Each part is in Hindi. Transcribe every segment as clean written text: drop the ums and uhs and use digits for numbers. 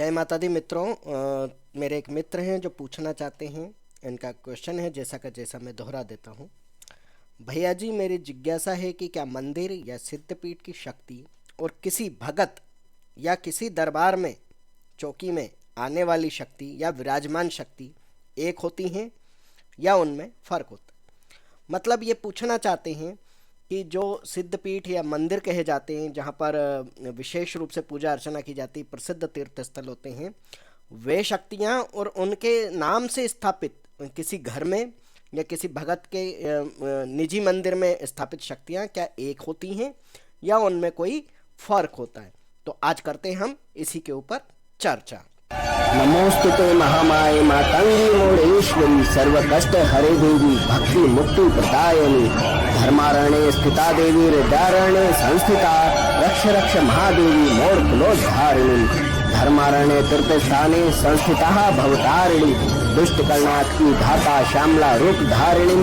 जय माता दी मित्रों। मेरे एक मित्र हैं जो पूछना चाहते हैं। इनका क्वेश्चन है जैसा का जैसा मैं दोहरा देता हूँ। भैया जी, मेरी जिज्ञासा है कि क्या मंदिर या सिद्धपीठ की शक्ति और किसी भगत या किसी दरबार में चौकी में आने वाली शक्ति या विराजमान शक्ति एक होती हैं या उनमें फ़र्क होता है। मतलब ये पूछना चाहते हैं कि जो सिद्धपीठ या मंदिर कहे जाते हैं जहाँ पर विशेष रूप से पूजा अर्चना की जाती है, प्रसिद्ध तीर्थ स्थल होते हैं, वे शक्तियाँ और उनके नाम से स्थापित किसी घर में या किसी भगत के निजी मंदिर में स्थापित शक्तियाँ क्या एक होती हैं या उनमें कोई फर्क होता है। तो आज करते हैं हम इसी के ऊपर चर्चा। नमोस्तुते महामाये मातंगी मोड़ेश्वरी सर्वकष्ट हरे देवी भक्ति मुक्ति प्रदायिनी धर्मारण्ये स्थिता देवी हृदयारण्ये संस्थिता रक्ष रक्ष महादेवी मोड़ कुलोद्धारिणी धर्मारण्ये तीर्थस्थाने संस्थिता भवतारिणी दुष्ट कर्णात की धाता श्यामला रूप धारिणी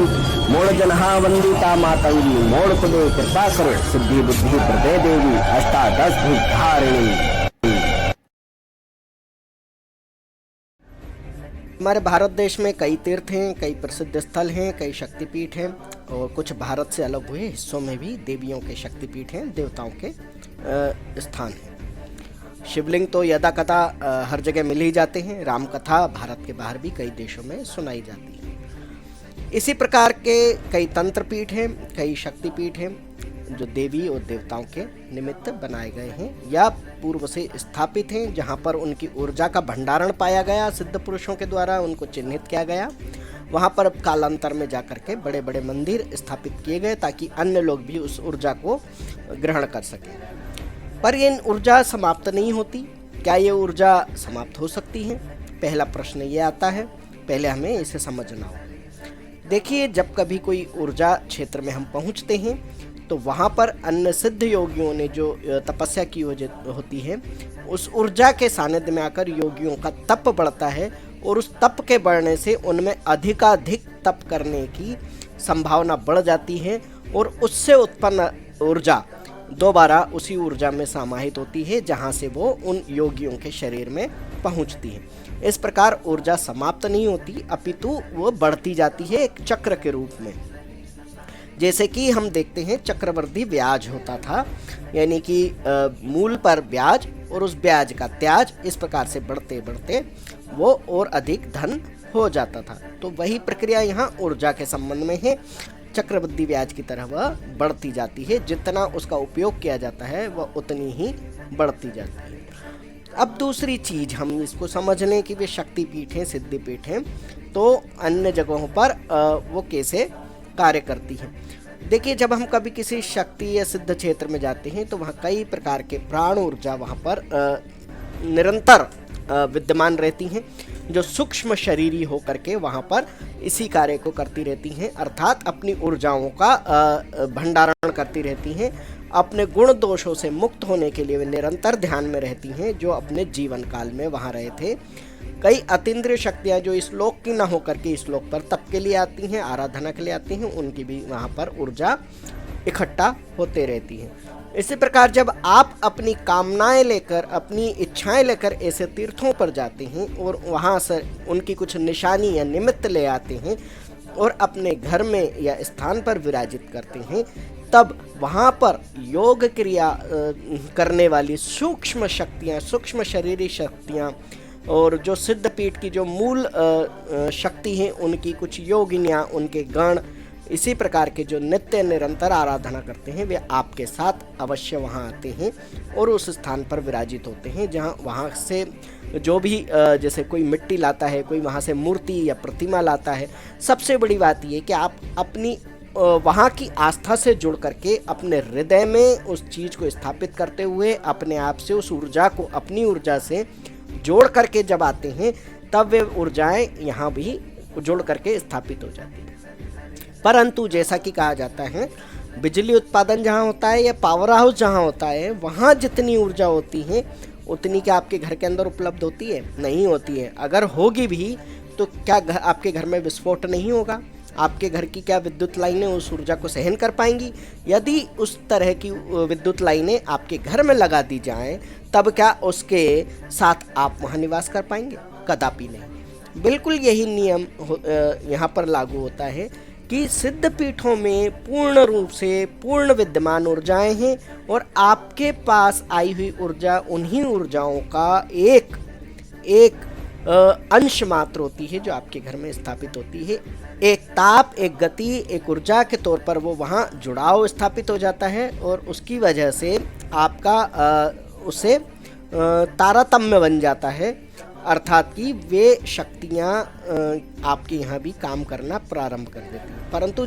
मोड़ जनहा वंदिता मातंगी मोड़ कुले कृपा करो सिद्धि बुद्धि प्रदे देवी अष्टादश भूत धारिणी। हमारे भारत देश में कई तीर्थ हैं, कई प्रसिद्ध स्थल हैं, कई शक्तिपीठ हैं और कुछ भारत से अलग हुए हिस्सों में भी देवियों के शक्तिपीठ हैं, देवताओं के स्थान हैं। शिवलिंग तो यदा कथा हर जगह मिल ही जाते हैं। राम कथा भारत के बाहर भी कई देशों में सुनाई जाती है। इसी प्रकार के कई तंत्रपीठ हैं, कई शक्तिपीठ हैं जो देवी और देवताओं के निमित्त बनाए गए हैं या पूर्व से स्थापित हैं, जहां पर उनकी ऊर्जा का भंडारण पाया गया, सिद्ध पुरुषों के द्वारा उनको चिन्हित किया गया। वहां पर कालांतर में जाकर के बड़े बड़े मंदिर स्थापित किए गए ताकि अन्य लोग भी उस ऊर्जा को ग्रहण कर सकें। पर ये ऊर्जा समाप्त नहीं होती। क्या ये ऊर्जा समाप्त हो सकती है? पहला प्रश्न ये आता है, पहले हमें इसे समझना होगा। देखिए, जब कभी कोई ऊर्जा क्षेत्र में हम पहुंचते हैं तो वहाँ पर अन्य सिद्ध योगियों ने जो तपस्या की होती है, उस ऊर्जा के सानिध्य में आकर योगियों का तप बढ़ता है और उस तप के बढ़ने से उनमें अधिकाधिक तप करने की संभावना बढ़ जाती है और उससे उत्पन्न ऊर्जा दोबारा उसी ऊर्जा में समाहित होती है जहाँ से वो उन योगियों के शरीर में पहुँचती है। इस प्रकार ऊर्जा समाप्त नहीं होती, अपितु वो बढ़ती जाती है एक चक्र के रूप में। जैसे कि हम देखते हैं चक्रवृद्धि ब्याज होता था, यानी कि मूल पर ब्याज और उस ब्याज का त्याज, इस प्रकार से बढ़ते बढ़ते वो और अधिक धन हो जाता था। तो वही प्रक्रिया यहाँ ऊर्जा के संबंध में है। चक्रवृद्धि ब्याज की तरह वह बढ़ती जाती है, जितना उसका उपयोग किया जाता है वह उतनी ही बढ़ती जाती है। अब दूसरी चीज हम इसको समझ लें कि वे शक्तिपीठ हैं, सिद्धिपीठ हैं, तो अन्य जगहों पर वो कैसे कार्य करती है। देखिए, जब हम कभी किसी शक्ति या सिद्ध क्षेत्र में जाते हैं तो वहाँ कई प्रकार के प्राण ऊर्जा वहाँ पर निरंतर विद्यमान रहती हैं, जो सूक्ष्म शरीरी होकर के वहाँ पर इसी कार्य को करती रहती हैं, अर्थात अपनी ऊर्जाओं का भंडारण करती रहती हैं। अपने गुण दोषों से मुक्त होने के लिए वे निरंतर ध्यान में रहती हैं, जो अपने जीवन काल में वहाँ रहे थे। कई अतीन्द्रिय शक्तियाँ जो इस लोक की न होकर के इस लोक पर तप के लिए आती हैं, आराधना के लिए आती हैं, उनकी भी वहाँ पर ऊर्जा इकट्ठा होते रहती हैं। इसी प्रकार जब आप अपनी कामनाएं लेकर, अपनी इच्छाएं लेकर ऐसे तीर्थों पर जाते हैं और वहाँ से उनकी कुछ निशानी या निमित्त ले आते हैं और अपने घर में या स्थान पर विराजित करते हैं, तब वहाँ पर योग क्रिया करने वाली सूक्ष्म शक्तियाँ, सूक्ष्म शरीरी शक्तियाँ और जो सिद्धपीठ की जो मूल शक्ति हैं, उनकी कुछ योगिनियाँ, उनके गण, इसी प्रकार के जो नित्य निरंतर आराधना करते हैं, वे आपके साथ अवश्य वहाँ आते हैं और उस स्थान पर विराजित होते हैं जहाँ वहाँ से जो भी जैसे कोई मिट्टी लाता है, कोई वहाँ से मूर्ति या प्रतिमा लाता है। सबसे बड़ी बात ये कि आप अपनी वहाँ की आस्था से जुड़ करके अपने हृदय में उस चीज़ को स्थापित करते हुए अपने आप से उस ऊर्जा को अपनी ऊर्जा से जोड़ करके जब आते हैं, तब वे ऊर्जाएं यहाँ भी जुड़ करके स्थापित हो जाती हैं। परंतु जैसा कि कहा जाता है, बिजली उत्पादन जहाँ होता है या पावर हाउस जहाँ होता है, वहाँ जितनी ऊर्जा होती है उतनी क्या आपके घर के अंदर उपलब्ध होती है? नहीं होती है। अगर होगी भी तो क्या आपके घर में विस्फोट नहीं होगा? आपके घर की क्या विद्युत लाइनें उस ऊर्जा को सहन कर पाएंगी? यदि उस तरह की विद्युत लाइनें आपके घर में लगा दी जाएं, तब क्या उसके साथ आप वहाँ निवास कर पाएंगे? कदापि नहीं। बिल्कुल यही नियम यहाँ पर लागू होता है कि सिद्ध पीठों में पूर्ण रूप से पूर्ण विद्यमान ऊर्जाएं हैं और आपके पास आई हुई ऊर्जा उन्हीं ऊर्जाओं का एक अंश मात्र होती है जो आपके घर में स्थापित होती है। एक ताप, एक गति, एक ऊर्जा के तौर पर वो वहाँ जुड़ाव स्थापित हो जाता है और उसकी वजह से आपका उससे तारतम्य बन जाता है, अर्थात कि वे शक्तियाँ आपके यहाँ भी काम करना प्रारंभ कर देती हैं। परंतु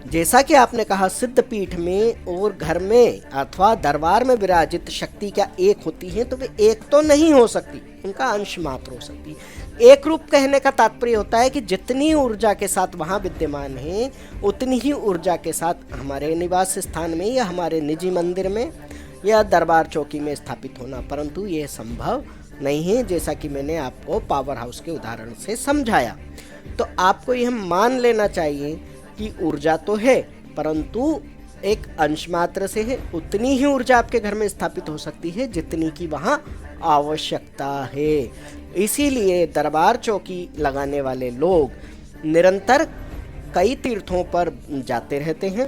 जैसा कि आपने कहा, सिद्ध पीठ में और घर में अथवा दरबार में विराजित शक्ति क्या एक होती है? तो वे एक तो नहीं हो सकती, उनका अंश मात्र हो सकती है। एक रूप कहने का तात्पर्य होता है कि जितनी ऊर्जा के साथ वहाँ विद्यमान है उतनी ही ऊर्जा के साथ हमारे निवास स्थान में या हमारे निजी मंदिर में या दरबार चौकी में स्थापित होना, परंतु यह संभव नहीं है, जैसा कि मैंने आपको पावर हाउस के उदाहरण से समझाया। तो आपको यह मान लेना चाहिए कि ऊर्जा तो है, परंतु एक अंश मात्र से है। उतनी ही ऊर्जा आपके घर में स्थापित हो सकती है जितनी की वहाँ आवश्यकता है। इसीलिए दरबार चौकी लगाने वाले लोग निरंतर कई तीर्थों पर जाते रहते हैं,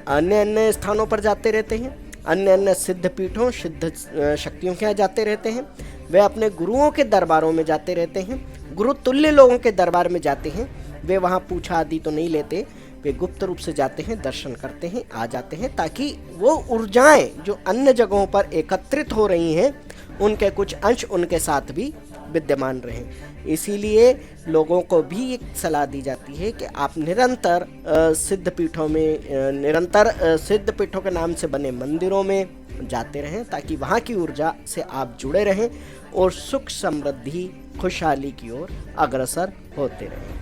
अन्य अन्य स्थानों पर जाते रहते हैं, अन्य अन्य सिद्ध पीठों, सिद्ध शक्तियों के यहाँ जाते रहते हैं। वे अपने गुरुओं के दरबारों में जाते रहते हैं, गुरु तुल्य लोगों के दरबार में जाते हैं। वे वहाँ पूछा आदि तो नहीं लेते, वे गुप्त रूप से जाते हैं, दर्शन करते हैं, आ जाते हैं, ताकि वो ऊर्जाएं जो अन्य जगहों पर एकत्रित हो रही हैं उनके कुछ अंश उनके साथ भी विद्यमान रहें। इसीलिए लोगों को भी एक सलाह दी जाती है कि आप निरंतर सिद्ध पीठों में सिद्ध पीठों के नाम से बने मंदिरों में जाते रहें, ताकि वहाँ की ऊर्जा से आप जुड़े रहें और सुख समृद्धि खुशहाली की ओर अग्रसर होते रहें।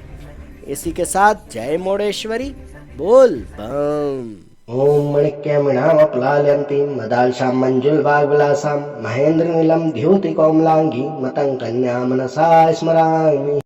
इसी के साथ जय मोड़ेश्वरी, बोल बम। ओम मणिक्यमणावप्लाल्यन्तीं मदालसां मंजुलवाग्विलासां महेन्द्रनीलं द्युतिकोमलांगी मतं कन्या मनसा स्मरामि।